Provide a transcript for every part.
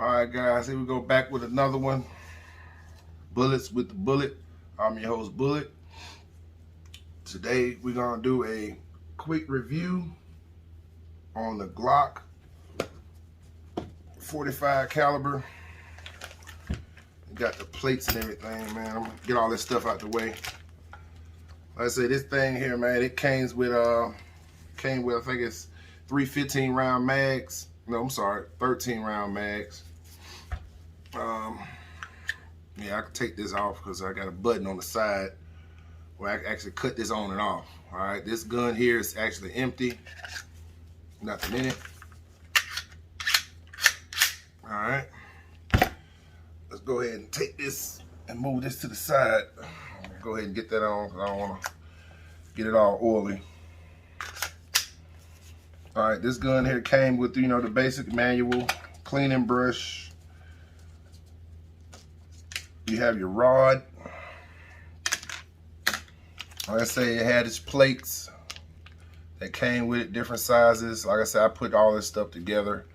Alright guys, here we go back with another one. Bullets with the Bullet. I'm your host, Bullet. Today we're gonna do a quick review on the Glock 45 caliber. Got the plates and everything, man. I'm gonna get all this stuff out the way. Like I say, this thing here, man, it came with I think it's 3 15-round mags. No, I'm sorry, 13-round mags. Yeah, I can take this off because I got a button on the side where I can actually cut this on and off. All right, this gun here is actually empty. Nothing in it. All right, let's go ahead and take this and move this to the side. Go ahead and get that on because I don't want to get it all oily. All right, this gun here came with, you know, the basic manual, cleaning brush. You have your rod. Like I say, it had its plates that came with it, different sizes. Like I said, I put all this stuff together.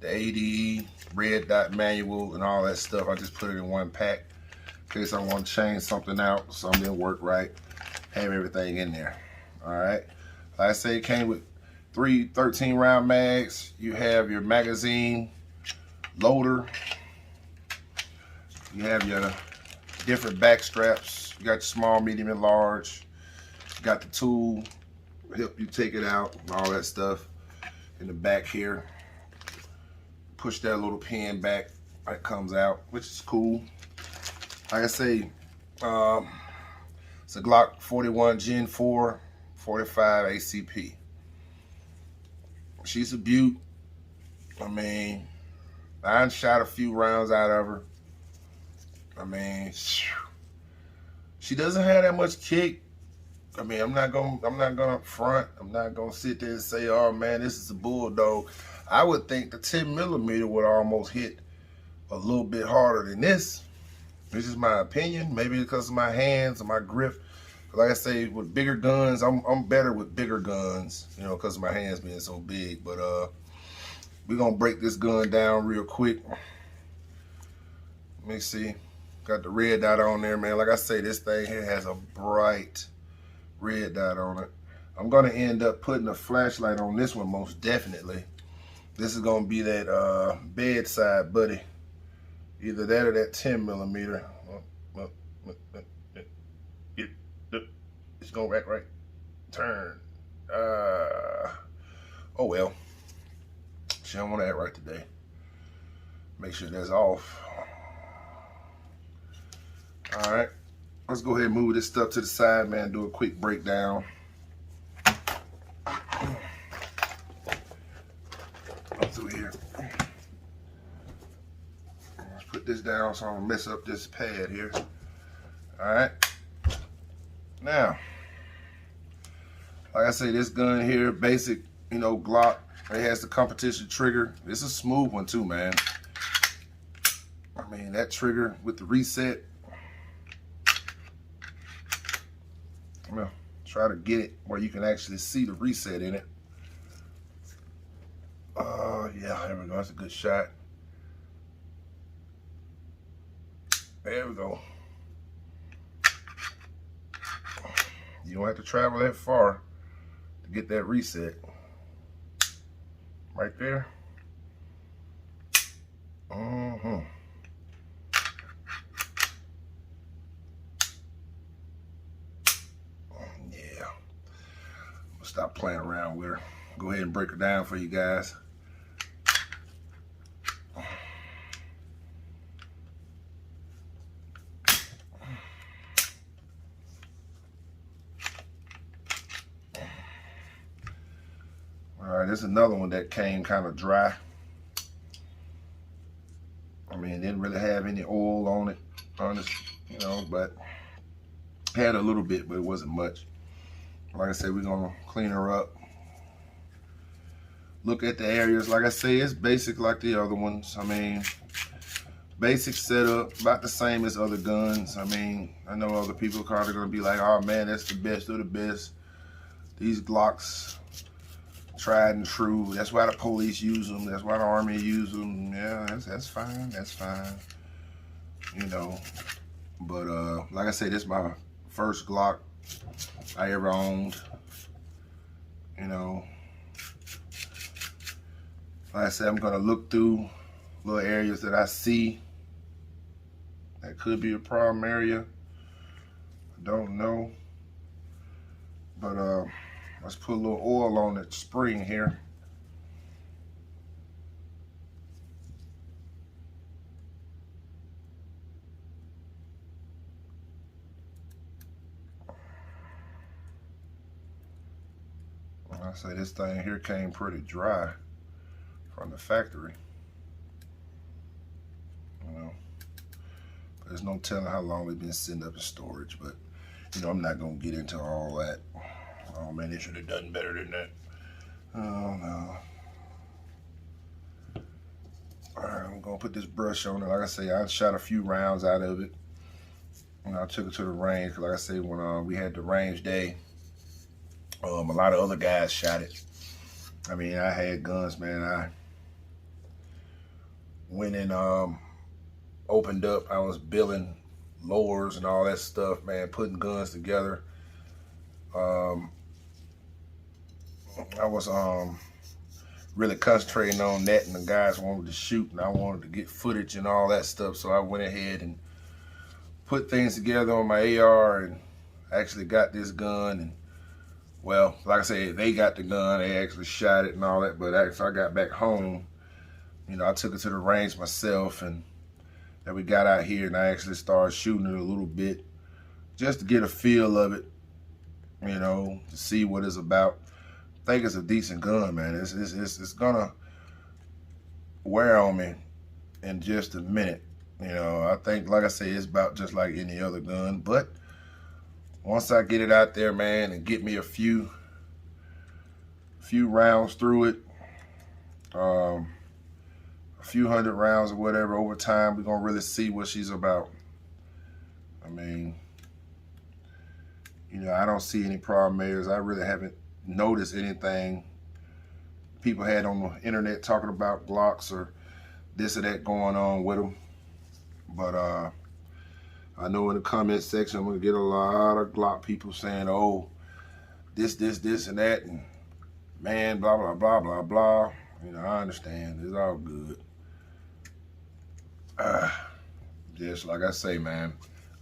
The ADE, red dot manual, and all that stuff. I just put it in one pack in case I want to change something out, something didn't work right. Have everything in there. All right. Like I say, it came with 3 13-round mags. You have your magazine loader. You have your different back straps. You got your small, medium, and large. You got the tool to help you take it out and all that stuff in the back here. Push that little pin back, it comes out, which is cool. Like I say, it's a Glock 41 Gen4 45 ACP. She's a beaut. I mean, I shot a few rounds out of her. I mean, she doesn't have that much kick. I mean, I'm not gonna front. I'm not gonna sit there and say, oh man, this is a bulldog. I would think the 10mm would almost hit a little bit harder than this. This is my opinion. Maybe because of my hands and my grip. Like I say, with bigger guns, I'm better with bigger guns, you know, because of my hands being so big. But we're gonna break this gun down real quick. Let me see. Got the red dot on there, man. Like I say, this thing here has a bright red dot on it. I'm gonna end up putting a flashlight on this one most definitely. This is gonna be that bedside buddy. Either that or that 10mm. It's gonna act right. Turn. Oh well. She don't want to act right today. Make sure that's off. All right, let's go ahead and move this stuff to the side, man. Do a quick breakdown. Up through here. Let's put this down so I don't mess up this pad here. All right. Now, like I say, this gun here, basic, you know, Glock. It has the competition trigger. It's a smooth one too, man. I mean, that trigger with the reset. I'm gonna try to get it where you can actually see the reset in it. Yeah, there we go. That's a good shot. There we go. You don't have to travel that far to get that reset. Right there. Yeah. Stop playing around with her. Go ahead and break her down for you guys. All right, this is another one that came kind of dry. I mean, it didn't really have any oil on it, honest, you know, but had a little bit, but it wasn't much. Like I said, we're gonna clean her up. Look at the areas. Like I say, it's basic like the other ones. I mean, basic setup, about the same as other guns. I mean, I know other people are probably gonna be like, oh man, that's the best of the best. These Glocks tried and true. That's why the police use them. That's why the Army use them. Yeah, that's fine. That's fine. You know, but like I said, this is my first Glock I ever owned. You know, like I said, I'm gonna look through little areas that I see that could be a problem area. I don't know, but let's put a little oil on that spring here. I say this thing here came pretty dry from the factory. You know, but there's no telling how long they've been sitting up in storage. But you know, I'm not gonna get into all that. Oh man, they should have done better than that. Oh no. All right, I'm gonna put this brush on it. Like I say, I shot a few rounds out of it. And I took it to the range. Cause like I say, when we had the range day, a lot of other guys shot it. I mean, I had guns, man. I went and opened up. I was building lowers and all that stuff, man, putting guns together. I was really concentrating on that, and the guys wanted to shoot, and I wanted to get footage and all that stuff. So I went ahead and put things together on my AR and actually got this gun. And well, like I said, they got the gun, they actually shot it and all that, but after I got back home, you know, I took it to the range myself, and then we got out here and I actually started shooting it a little bit just to get a feel of it, you know, to see what it's about. I think it's a decent gun, man. It's gonna wear on me in just a minute. You know, I think, like I say, it's about just like any other gun, but once I get it out there, man, and get me a few rounds through it, a few hundred rounds or whatever, over time, we're gonna really see what she's about. I mean, you know, I don't see any problem areas. I really haven't noticed anything people had on the internet talking about Glocks or this or that going on with them. But I know in the comment section, I'm gonna get a lot of Glock people saying, oh, this, and that, and man, blah, blah, blah, blah, blah. You know, I understand. It's all good. Just like I say, man,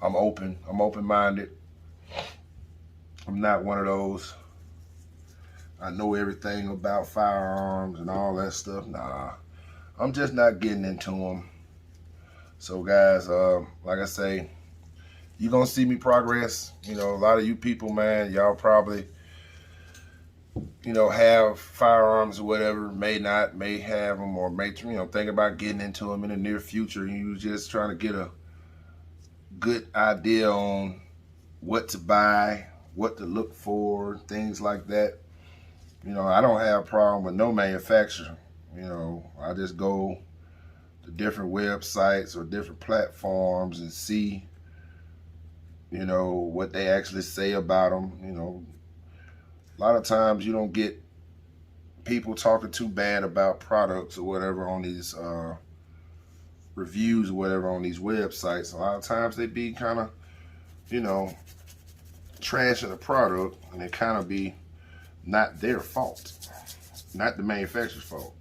I'm open-minded. I'm not one of those, I know everything about firearms and all that stuff. Nah, I'm just not getting into them. So guys, like I say, you're gonna see me progress. You know, a lot of you people, man, y'all probably, you know, have firearms or whatever, may not, may have them, or may, you know, think about getting into them in the near future. You just trying to get a good idea on what to buy, what to look for, things like that. You know, I don't have a problem with no manufacturer. You know, I just go to different websites or different platforms and see, you know, what they actually say about them. You know, a lot of times you don't get people talking too bad about products or whatever on these reviews or whatever on these websites. A lot of times they be kind of, you know, trashing the product, and it kind of be not their fault, not the manufacturer's fault.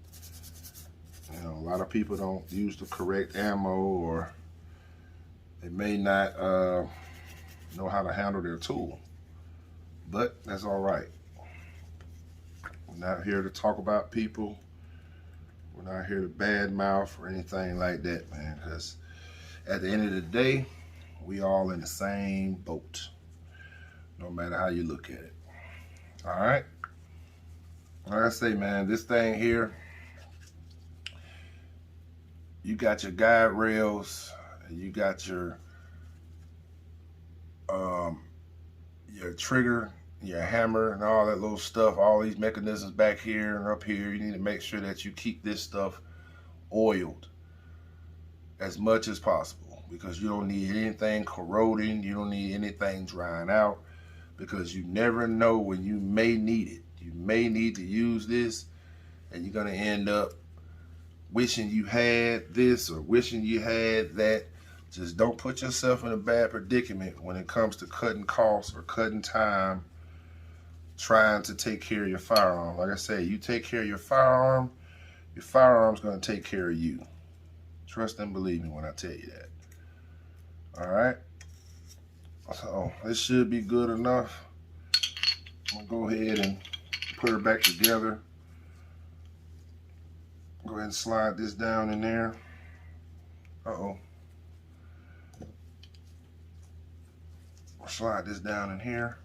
You know, a lot of people don't use the correct ammo, or they may not know how to handle their tool, but that's all right. We're not here to talk about people. We're not here to badmouth or anything like that, man, because at the end of the day, we all in the same boat, no matter how you look at it. All right. Like I say, man, this thing here, you got your guide rails, you got your trigger, your hammer, and all that little stuff, all these mechanisms back here and up here. You need to make sure that you keep this stuff oiled as much as possible, because you don't need anything corroding, you don't need anything drying out, because you never know when you may need it. You may need to use this, and you're gonna end up wishing you had this or wishing you had that. Just don't put yourself in a bad predicament when it comes to cutting costs or cutting time trying to take care of your firearm. Like I said, you take care of your firearm's gonna take care of you. Trust and believe me when I tell you that. All right, so this should be good enough. I'm gonna go ahead and put her back together. Go ahead and slide this down in there. Uh-oh. Slide this down in here.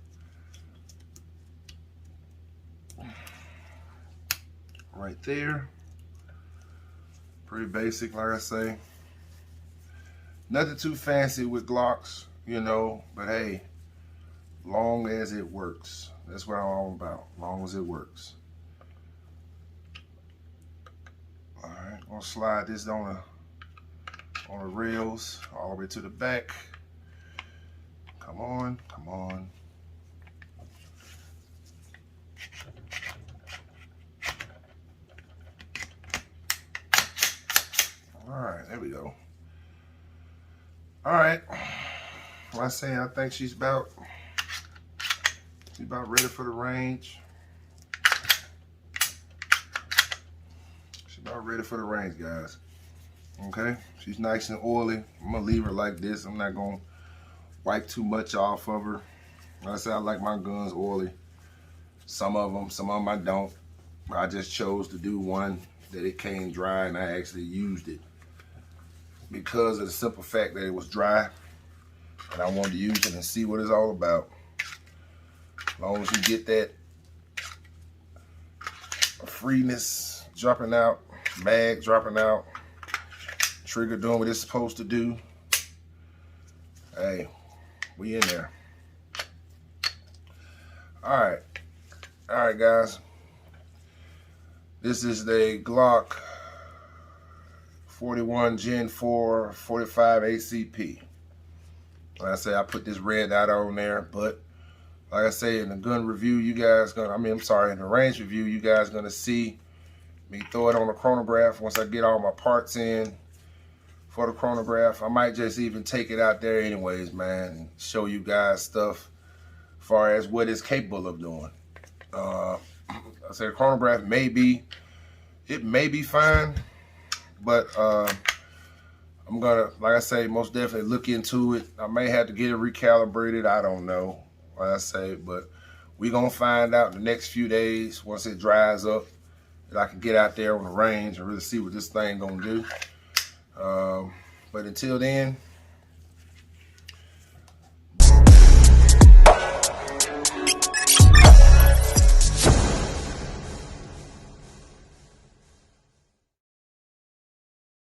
Right there. Pretty basic, like I say. Nothing too fancy with Glocks, you know, but hey, long as it works. That's what I'm all about, long as it works. All right, I'm gonna slide this on the rails all the way to the back. Come on, come on. All right, there we go. All right, like I say, I think she's about ready for the range. She's about ready for the range, guys. Okay, she's nice and oily. I'm gonna leave her like this. I'm not gonna wipe too much off of her. Like I said, I like my guns oily. Some of them I don't. I just chose to do one that it came dry, and I actually used it because of the simple fact that it was dry, and I wanted to use it and see what it's all about. As long as you get that freeness dropping out, mag dropping out, trigger doing what it's supposed to do, hey, we in there. All right, guys. This is the Glock 41 Gen4 45 ACP. Like I say, I put this red dot on there, but like I say, in the gun review, in the range review, you guys gonna see me throw it on the chronograph once I get all my parts in for the chronograph. I might just even take it out there anyways, man, and show you guys stuff as far as what it's capable of doing. I say the chronograph may be fine, but I'm gonna, like I say, most definitely look into it. I may have to get it recalibrated. I don't know, like I say, but we're gonna find out in the next few days once it dries up, that I can get out there on the range and really see what this thing gonna do. But until then,